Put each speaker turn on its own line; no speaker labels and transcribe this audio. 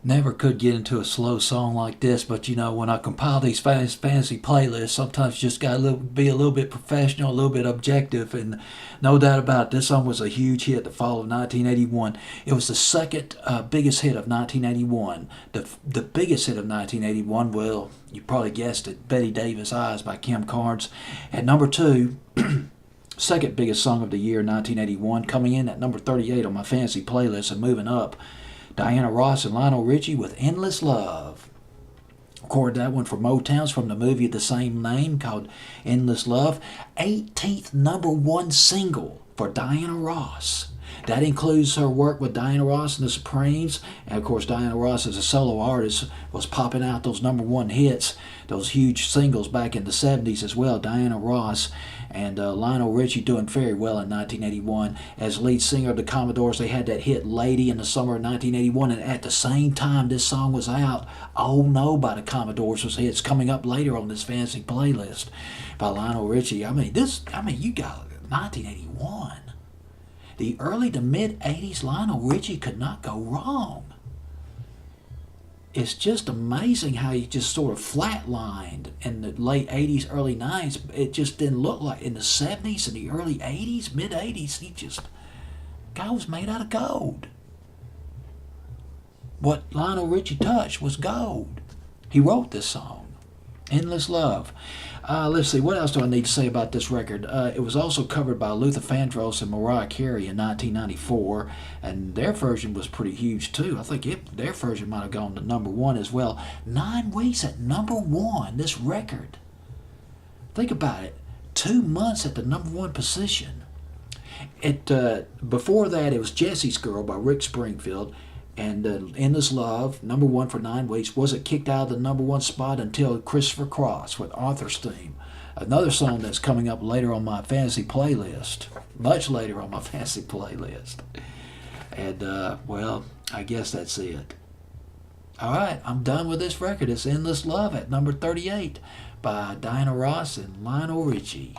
Never could get into a slow song like this, but you know, when I compile these fantasy playlists, sometimes you just gotta be a little bit professional, a little bit objective, and no doubt about it, this song was a huge hit the fall of 1981. It was the second biggest hit of 1981. The biggest hit of 1981, well, you probably guessed it, Betty Davis' Eyes by Kim Carnes. At number two, second biggest song of the year, 1981, coming in at number 38 on my fantasy playlist and moving up. Diana Ross and Lionel Richie with Endless Love. Recorded that one for Motown's from the movie of the same name called Endless Love. 18th number one single for Diana Ross. That includes her work with Diana Ross and the Supremes. And of course, Diana Ross as a solo artist was popping out those number one hits, those huge singles back in the 70s as well. Diana Ross and Lionel Richie doing very well in 1981. As lead singer of the Commodores, they had that hit Lady in the summer of 1981. And at the same time this song was out, Oh No by the Commodores was hits coming up later on this fancy playlist by Lionel Richie. You got 1981. The early to mid 80s, Lionel Richie could not go wrong. It's just amazing how he just sort of flatlined in the late 80s, early 90s. It just didn't look like in the 70s and the early 80s, mid 80s, guy was made out of gold. What Lionel Richie touched was gold. He wrote this song, Endless Love. Let's see, what else do I need to say about this record? It was also covered by Luther Vandross and Mariah Carey in 1994, and their version was pretty huge too. I think their version might have gone to number one as well. 9 weeks at number one, this record. Think about it, 2 months at the number one position. Before that, it was Jesse's Girl by Rick Springfield. And Endless Love, number one for 9 weeks, wasn't kicked out of the number one spot until Christopher Cross with Arthur's Theme. Another song that's coming up later on my fantasy playlist. Much later on my fantasy playlist. And, well, I guess that's it. Alright, I'm done with this record. It's Endless Love at number 38 by Diana Ross and Lionel Richie.